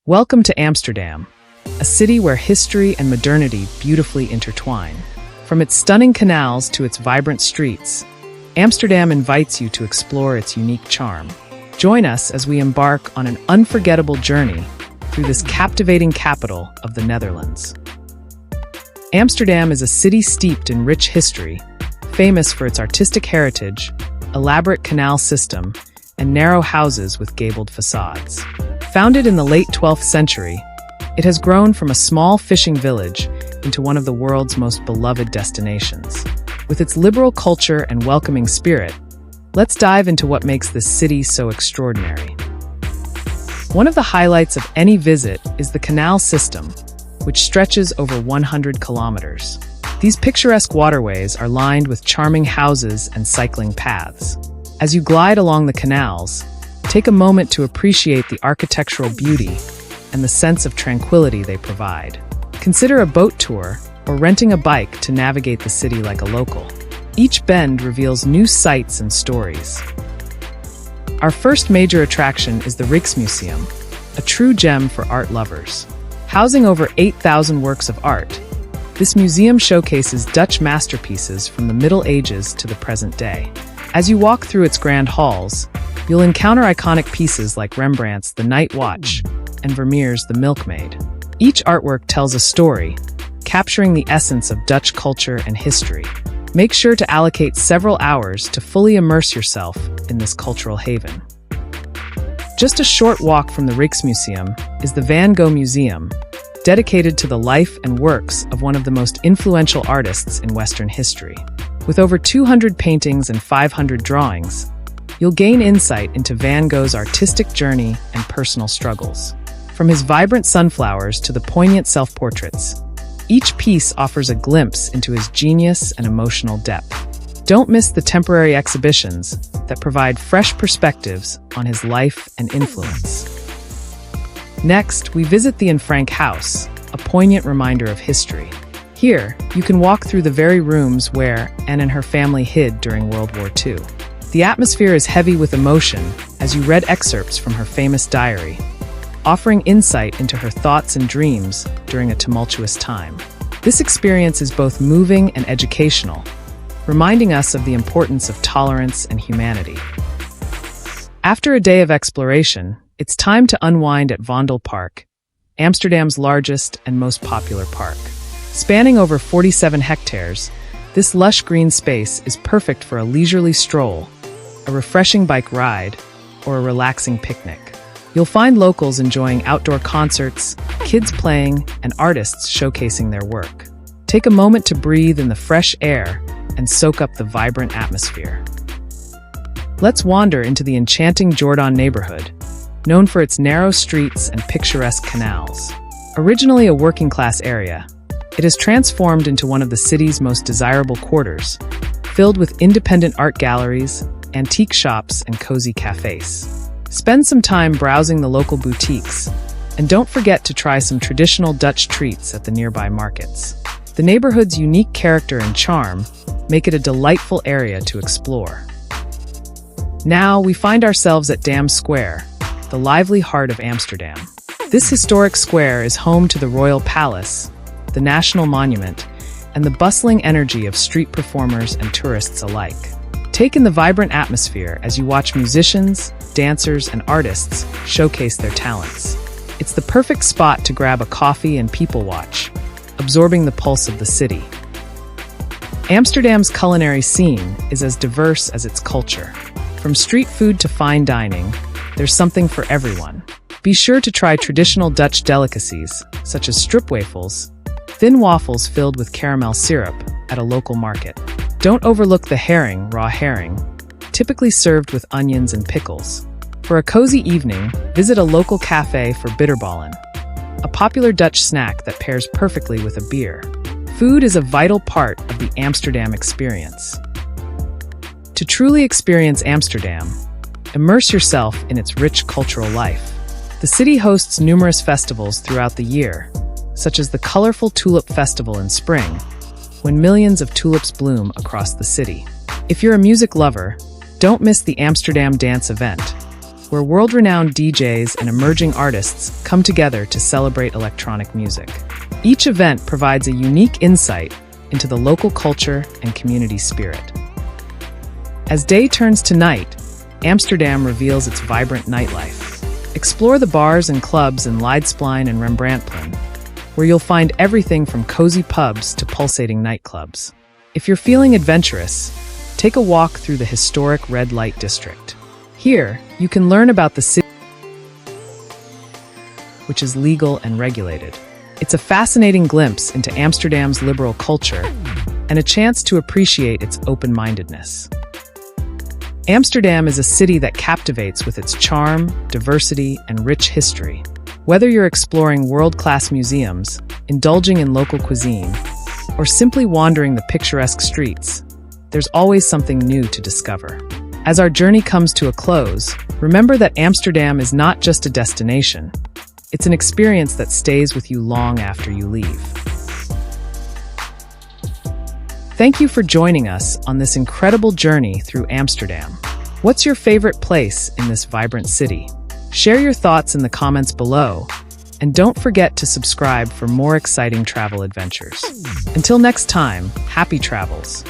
Welcome to Amsterdam, a city where history and modernity beautifully intertwine. From its stunning canals to its vibrant streets, Amsterdam invites you to explore its unique charm. Join us as we embark on an unforgettable journey through this captivating capital of the Netherlands. Amsterdam is a city steeped in rich history, famous for its artistic heritage, elaborate canal system, and narrow houses with gabled facades. Founded in the late 12th century, it has grown from a small fishing village into one of the world's most beloved destinations. With its liberal culture and welcoming spirit, let's dive into what makes this city so extraordinary. One of the highlights of any visit is the canal system, which stretches over 100 kilometers. These picturesque waterways are lined with charming houses and cycling paths. As you glide along the canals, take a moment to appreciate the architectural beauty and the sense of tranquility they provide. Consider a boat tour or renting a bike to navigate the city like a local. Each bend reveals new sights and stories. Our first major attraction is the Rijksmuseum, a true gem for art lovers. Housing over 8,000 works of art, this museum showcases Dutch masterpieces from the Middle Ages to the present day. As you walk through its grand halls, you'll encounter iconic pieces like Rembrandt's The Night Watch and Vermeer's The Milkmaid. Each artwork tells a story, capturing the essence of Dutch culture and history. Make sure to allocate several hours to fully immerse yourself in this cultural haven. Just a short walk from the Rijksmuseum is the Van Gogh Museum, dedicated to the life and works of one of the most influential artists in Western history. With over 200 paintings and 500 drawings, you'll gain insight into Van Gogh's artistic journey and personal struggles. From his vibrant sunflowers to the poignant self-portraits, each piece offers a glimpse into his genius and emotional depth. Don't miss the temporary exhibitions that provide fresh perspectives on his life and influence. Next, we visit the Anne Frank house, a poignant reminder of history. Here, you can walk through the very rooms where Anne and her family hid during World War II. The atmosphere is heavy with emotion as you read excerpts from her famous diary, offering insight into her thoughts and dreams during a tumultuous time. This experience is both moving and educational, reminding us of the importance of tolerance and humanity. After a day of exploration, it's time to unwind at Vondelpark, Amsterdam's largest and most popular park. Spanning over 47 hectares, this lush green space is perfect for a leisurely stroll, a refreshing bike ride, or a relaxing picnic. You'll find locals enjoying outdoor concerts, kids playing, and artists showcasing their work. Take a moment to breathe in the fresh air and soak up the vibrant atmosphere. Let's wander into the enchanting Jordaan neighborhood, known for its narrow streets and picturesque canals. Originally a working-class area, it has transformed into one of the city's most desirable quarters, filled with independent art galleries, antique shops, and cozy cafes. Spend some time browsing the local boutiques, and don't forget to try some traditional Dutch treats at the nearby markets. The neighborhood's unique character and charm make it a delightful area to explore. Now, we find ourselves at Dam Square, the lively heart of Amsterdam. This historic square is home to the Royal Palace, the National Monument, and the bustling energy of street performers and tourists alike. Take in the vibrant atmosphere as you watch musicians, dancers, and artists showcase their talents. It's the perfect spot to grab a coffee and people watch, absorbing the pulse of the city. Amsterdam's culinary scene is as diverse as its culture. From street food to fine dining, there's something for everyone. Be sure to try traditional Dutch delicacies, such as stroopwafels, thin waffles filled with caramel syrup, at a local market. Don't overlook the herring, raw herring, typically served with onions and pickles. For a cozy evening, visit a local cafe for bitterballen, a popular Dutch snack that pairs perfectly with a beer. Food is a vital part of the Amsterdam experience. To truly experience Amsterdam, immerse yourself in its rich cultural life. The city hosts numerous festivals throughout the year, such as the colorful Tulip Festival in spring, when millions of tulips bloom across the city. If you're a music lover, don't miss the Amsterdam Dance event, where world-renowned DJs and emerging artists come together to celebrate electronic music. Each event provides a unique insight into the local culture and community spirit. As day turns to night, Amsterdam reveals its vibrant nightlife. Explore the bars and clubs in Leidsplein and Rembrandtplein, where you'll find everything from cozy pubs to pulsating nightclubs. If you're feeling adventurous, take a walk through the historic red light district. Here, you can learn about the city, which is legal and regulated. It's a fascinating glimpse into Amsterdam's liberal culture and a chance to appreciate its open-mindedness. Amsterdam is a city that captivates with its charm, diversity, and rich history. Whether you're exploring world-class museums, indulging in local cuisine, or simply wandering the picturesque streets, there's always something new to discover. As our journey comes to a close, remember that Amsterdam is not just a destination. It's an experience that stays with you long after you leave. Thank you for joining us on this incredible journey through Amsterdam. What's your favorite place in this vibrant city? Share your thoughts in the comments below, and don't forget to subscribe for more exciting travel adventures. Until next time, happy travels.